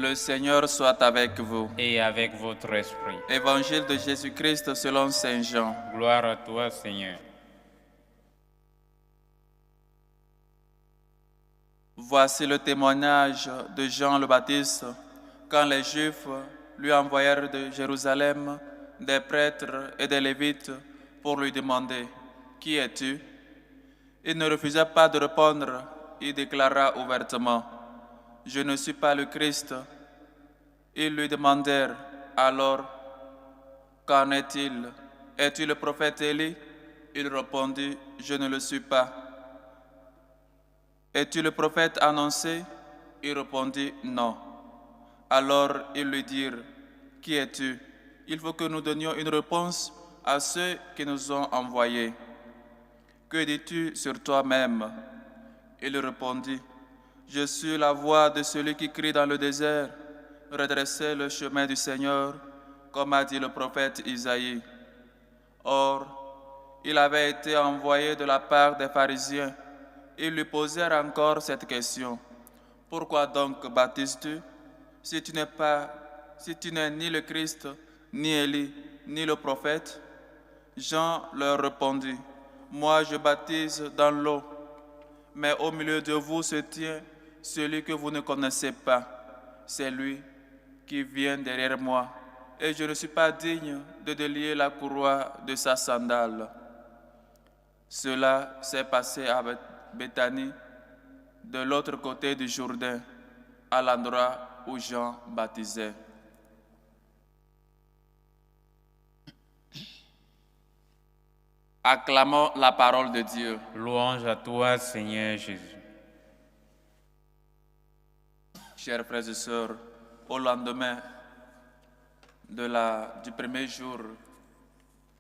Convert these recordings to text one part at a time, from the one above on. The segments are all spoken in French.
Le Seigneur soit avec vous. et avec votre esprit. Évangile de Jésus-Christ selon Saint Jean. Gloire à toi, Seigneur. Voici le témoignage de Jean le Baptiste, quand les Juifs lui envoyèrent de Jérusalem des prêtres et des Lévites pour lui demander « Qui es-tu » Il ne refusa pas de répondre, il déclara ouvertement « Je ne suis pas le Christ ». Ils lui demandèrent alors « Qu'en est-il? Es-tu le prophète Élie ?» Il répondit « Je ne le suis pas ». « Es-tu le prophète annoncé ?» Il répondit « Non ». Alors ils lui dirent « Qui es-tu » Il faut que nous donnions une réponse à ceux qui nous ont envoyés. « Que dis-tu sur toi-même » Il répondit « Je suis la voix de celui qui crie dans le désert. Redressez le chemin du Seigneur, comme a dit le prophète Isaïe. » Or, il avait été envoyé de la part des pharisiens. Ils lui posèrent encore cette question. « Pourquoi donc baptises-tu si tu n'es ni le Christ, ni Élie, ni le prophète ?» Jean leur répondit. « Moi je baptise dans l'eau, mais au milieu de vous se tient celui que vous ne connaissez pas. C'est lui qui vient derrière moi, et je ne suis pas digne de délier la courroie de sa sandale. » Cela s'est passé à Béthanie, de l'autre côté du Jourdain, à l'endroit où Jean baptisait. Acclamons la parole de Dieu. Louange à toi, Seigneur Jésus. Chers frères et sœurs, au lendemain du premier jour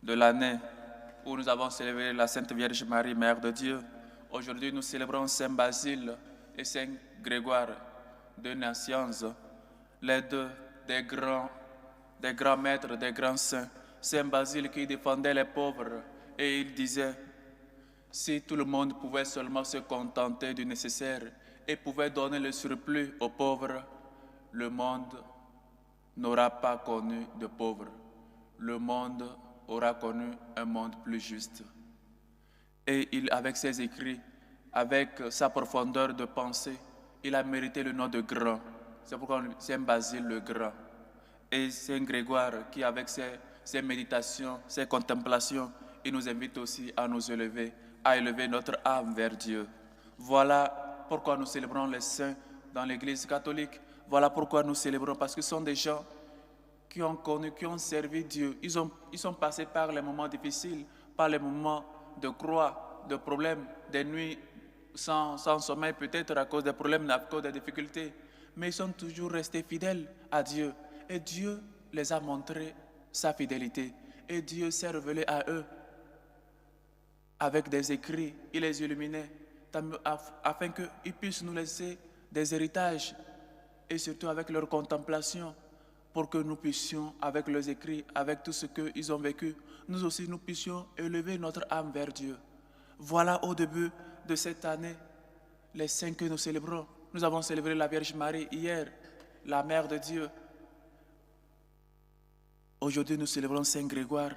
de l'année où nous avons célébré la Sainte Vierge Marie, Mère de Dieu, aujourd'hui nous célébrons Saint Basile et Saint Grégoire de Nazianze, les deux des grands maîtres, des grands saints. Saint Basile qui défendait les pauvres et il disait « Si tout le monde pouvait seulement se contenter du nécessaire et pouvait donner le surplus aux pauvres, le monde n'aura pas connu de pauvres. Le monde aura connu un monde plus juste. » Et avec ses écrits, avec sa profondeur de pensée, il a mérité le nom de grand. C'est pourquoi Saint Basile le Grand. Et Saint Grégoire qui, avec ses méditations, ses contemplations, il nous invite aussi à nous élever, à élever notre âme vers Dieu. Voilà pourquoi nous célébrons les saints dans l'Église catholique. Voilà pourquoi nous célébrons, parce que ce sont des gens qui ont connu, qui ont servi Dieu. Ils sont passés par les moments difficiles, par les moments de croix, de problèmes, des nuits sans sommeil, peut-être à cause des problèmes, à cause des difficultés. Mais ils sont toujours restés fidèles à Dieu. Et Dieu les a montré sa fidélité. Et Dieu s'est révélé à eux avec des écrits. Il les illuminait afin qu'ils puissent nous laisser des héritages et surtout avec leur contemplation, pour que nous puissions, avec leurs écrits, avec tout ce qu'ils ont vécu, nous aussi nous puissions élever notre âme vers Dieu. Voilà au début de cette année, les saints que nous célébrons. Nous avons célébré la Vierge Marie hier, la Mère de Dieu. Aujourd'hui, nous célébrons Saint Grégoire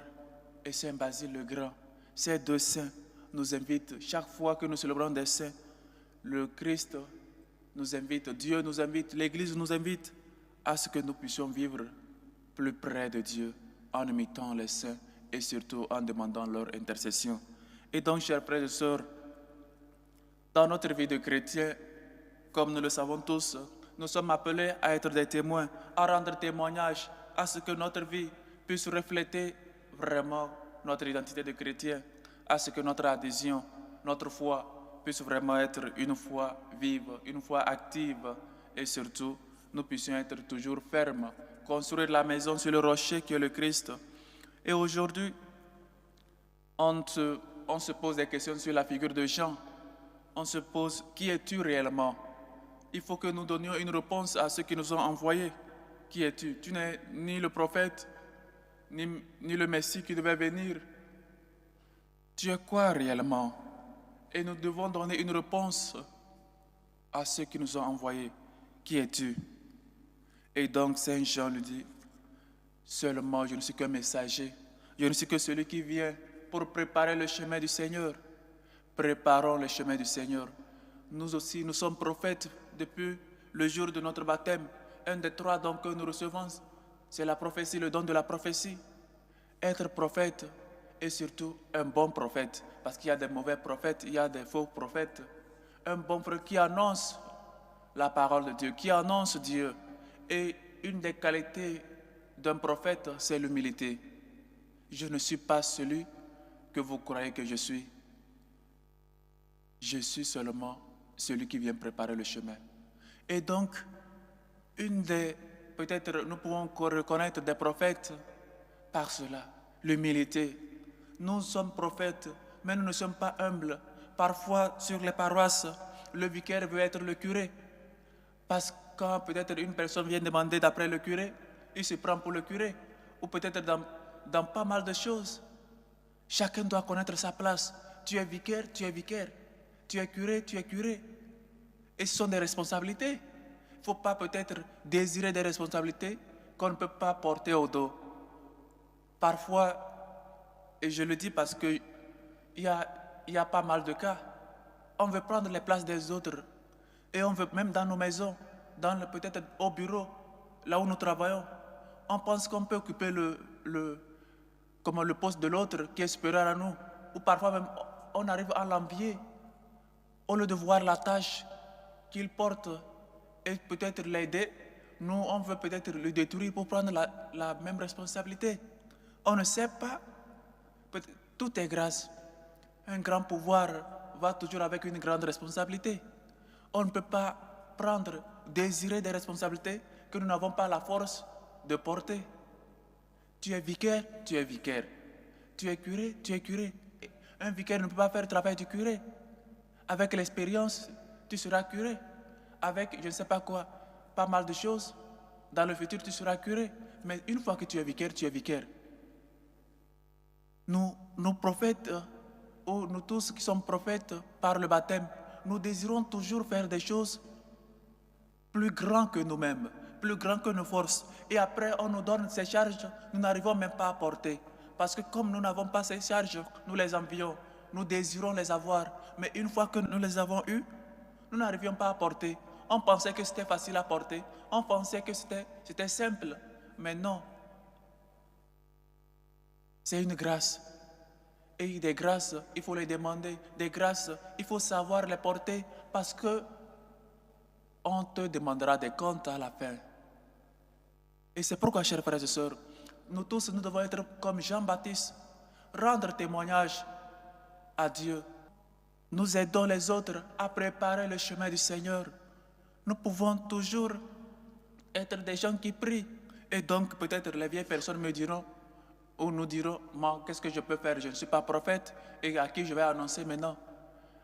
et Saint Basile le Grand. Ces deux saints nous invitent, chaque fois que nous célébrons des saints, le Christ nous invite, Dieu nous invite, l'Église nous invite à ce que nous puissions vivre plus près de Dieu en imitant les saints et surtout en demandant leur intercession. Et donc, chers frères et sœurs, dans notre vie de chrétien, comme nous le savons tous, nous sommes appelés à être des témoins, à rendre témoignage, à ce que notre vie puisse refléter vraiment notre identité de chrétien, à ce que notre adhésion, notre foi puisse vraiment être une foi vive, une foi active et surtout, nous puissions être toujours fermes, construire la maison sur le rocher qui est le Christ. Et aujourd'hui, on se pose des questions sur la figure de Jean. On se pose, qui es-tu réellement? Il faut que nous donnions une réponse à ceux qui nous ont envoyés. Qui es-tu? Tu n'es ni le prophète, ni le Messie qui devait venir. Tu es quoi réellement? Et nous devons donner une réponse à ceux qui nous ont envoyés. Qui es-tu? Et donc Saint Jean lui dit, seulement je ne suis qu'un messager, je ne suis que celui qui vient pour préparer le chemin du Seigneur. Préparons le chemin du Seigneur. Nous aussi, nous sommes prophètes depuis le jour de notre baptême. Un des 3 dons que nous recevons, c'est la prophétie, le don de la prophétie. Être prophète et surtout un bon prophète, parce qu'il y a des mauvais prophètes, il y a des faux prophètes. Un bon prophète qui annonce la parole de Dieu, qui annonce Dieu. Et une des qualités d'un prophète, c'est l'humilité. Je ne suis pas celui que vous croyez que je suis. Je suis seulement celui qui vient préparer le chemin. Et donc, peut-être nous pouvons reconnaître des prophètes par cela, l'humilité. Nous sommes prophètes, mais nous ne sommes pas humbles. Parfois, sur les paroisses, le vicaire veut être le curé. Parce que quand peut-être une personne vient demander d'après le curé, il se prend pour le curé. Ou peut-être dans pas mal de choses. Chacun doit connaître sa place. Tu es vicaire, tu es vicaire. Tu es curé, tu es curé. Et ce sont des responsabilités. Il ne faut pas peut-être désirer des responsabilités qu'on ne peut pas porter au dos. Parfois, et je le dis parce qu'il y a pas mal de cas, on veut prendre les places des autres. Et on veut, même dans nos maisons, peut-être au bureau, là où nous travaillons, on pense qu'on peut occuper le poste de l'autre qui est supérieur à nous. Ou parfois même, on arrive à l'envier. Au lieu de voir la tâche qu'il porte et peut-être l'aider, nous, on veut peut-être le détruire pour prendre la même responsabilité. On ne sait pas. Tout est grâce. Un grand pouvoir va toujours avec une grande responsabilité. On ne peut pas désirer des responsabilités que nous n'avons pas la force de porter. Tu es vicaire, tu es vicaire. Tu es curé, tu es curé. Un vicaire ne peut pas faire le travail du curé. Avec l'expérience, tu seras curé. Avec, je ne sais pas quoi, pas mal de choses. Dans le futur, tu seras curé. Mais une fois que tu es vicaire, tu es vicaire. Nous prophètes, ou nous tous qui sommes prophètes par le baptême, nous désirons toujours faire des choses plus grandes que nous-mêmes, plus grandes que nos forces. Et après, on nous donne ces charges, nous n'arrivons même pas à porter. Parce que comme nous n'avons pas ces charges, nous les envions, nous désirons les avoir. Mais une fois que nous les avons eues, nous n'arrivions pas à porter. On pensait que c'était facile à porter, on pensait que c'était simple. Mais non. C'est une grâce. Et des grâces, il faut les demander. Des grâces, il faut savoir les porter parce que on te demandera des comptes à la fin. Et c'est pourquoi, chers frères et sœurs, nous tous, nous devons être comme Jean-Baptiste, rendre témoignage à Dieu. Nous aidons les autres à préparer le chemin du Seigneur. Nous pouvons toujours être des gens qui prient. Et donc, peut-être les vieilles personnes me diront, ou nous dirons, moi, qu'est-ce que je peux faire? Je ne suis pas prophète et à qui je vais annoncer maintenant.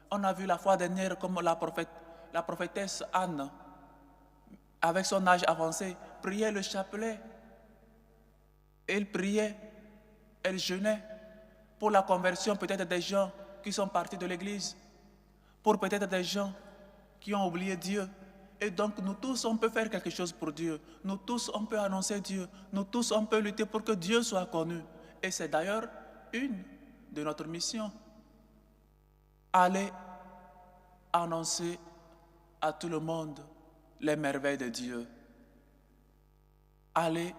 On a vu la fois dernière comme la prophétesse Anne, avec son âge avancé, priait le chapelet. Elle priait, elle jeûnait pour la conversion peut-être des gens qui sont partis de l'église, pour peut-être des gens qui ont oublié Dieu. Et donc nous tous, on peut faire quelque chose pour Dieu. Nous tous, on peut annoncer Dieu. Nous tous, on peut lutter pour que Dieu soit connu. Et c'est d'ailleurs une de notre mission. Aller annoncer à tout le monde les merveilles de Dieu. Aller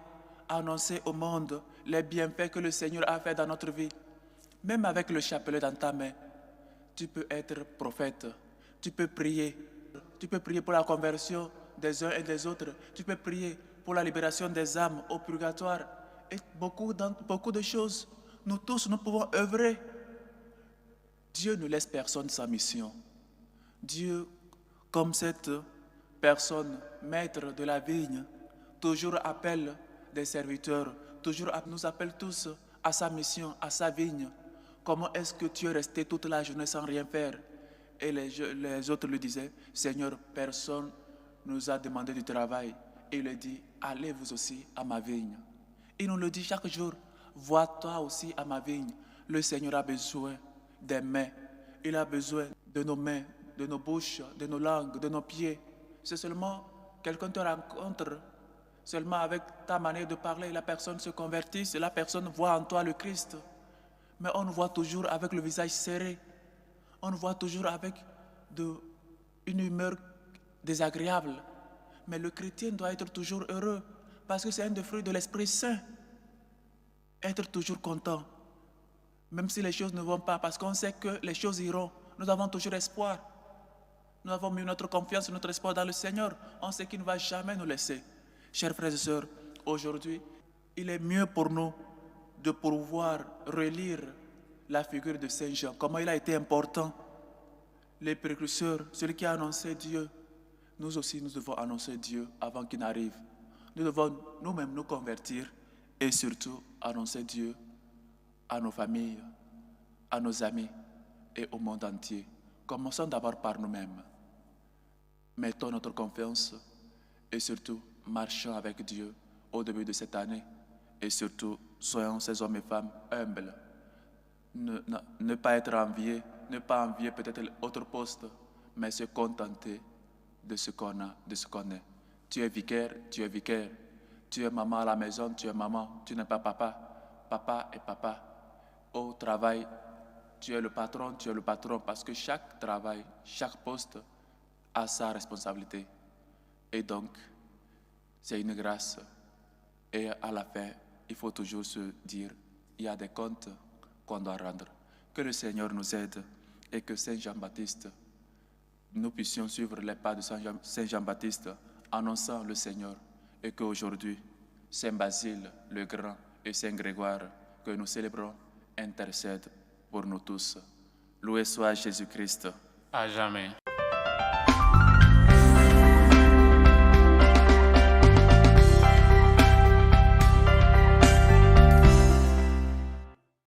annoncer au monde les bienfaits que le Seigneur a fait dans notre vie. Même avec le chapelet dans ta main, tu peux être prophète. Tu peux prier. Tu peux prier pour la conversion des uns et des autres. Tu peux prier pour la libération des âmes au purgatoire. Et beaucoup de choses. Nous tous, nous pouvons œuvrer. Dieu ne laisse personne sans mission. Dieu, comme cette personne, maître de la vigne, toujours appelle des serviteurs, nous appelle tous à sa mission, à sa vigne. Comment est-ce que tu es resté toute la journée sans rien faire? Et les autres lui disaient, Seigneur, personne nous a demandé du travail. Et il lui dit, allez vous aussi à ma vigne. Il nous le dit chaque jour, vois-toi aussi à ma vigne. Le Seigneur a besoin des mains. Il a besoin de nos mains, de nos bouches, de nos langues, de nos pieds. C'est seulement quelqu'un te rencontre, Seulement avec ta manière de parler, la personne se convertit, la personne voit en toi le Christ. Mais on nous voit toujours avec le visage serré. On nous voit toujours avec une humeur désagréable. Mais le chrétien doit être toujours heureux parce que c'est un des fruits de l'Esprit Saint. Être toujours content. Même si les choses ne vont pas, parce qu'on sait que les choses iront. Nous avons toujours espoir. Nous avons mis notre confiance et notre espoir dans le Seigneur. On sait qu'il ne va jamais nous laisser. Chers frères et sœurs, aujourd'hui, il est mieux pour nous de pouvoir relire la figure de Saint Jean, comment il a été important. Les précurseurs, celui qui a annoncé Dieu, nous aussi nous devons annoncer Dieu avant qu'il n'arrive. Nous devons nous-mêmes nous convertir et surtout annoncer Dieu à nos familles, à nos amis et au monde entier. Commençons d'abord par nous-mêmes. Mettons notre confiance et surtout marchons avec Dieu au début de cette année. Et surtout, soyons ces hommes et femmes humbles. Ne pas être enviés, ne pas envier peut-être autre poste, mais se contenter de ce qu'on a, de ce qu'on est. Tu es vicaire, tu es vicaire. Tu es maman à la maison, tu es maman. Tu n'es pas papa. Papa est papa. Au travail, tu es le patron, tu es le patron. Parce que chaque travail, chaque poste a sa responsabilité. Et donc, c'est une grâce. Et à la fin, il faut toujours se dire, il y a des comptes qu'on doit rendre. Que le Seigneur nous aide et que Saint Jean-Baptiste, nous puissions suivre les pas de Saint Jean-Baptiste, annonçant le Seigneur. Et qu'aujourd'hui, Saint Basile le Grand et Saint Grégoire, que nous célébrons, intercèdent pour nous tous. Loué soit Jésus-Christ. À jamais.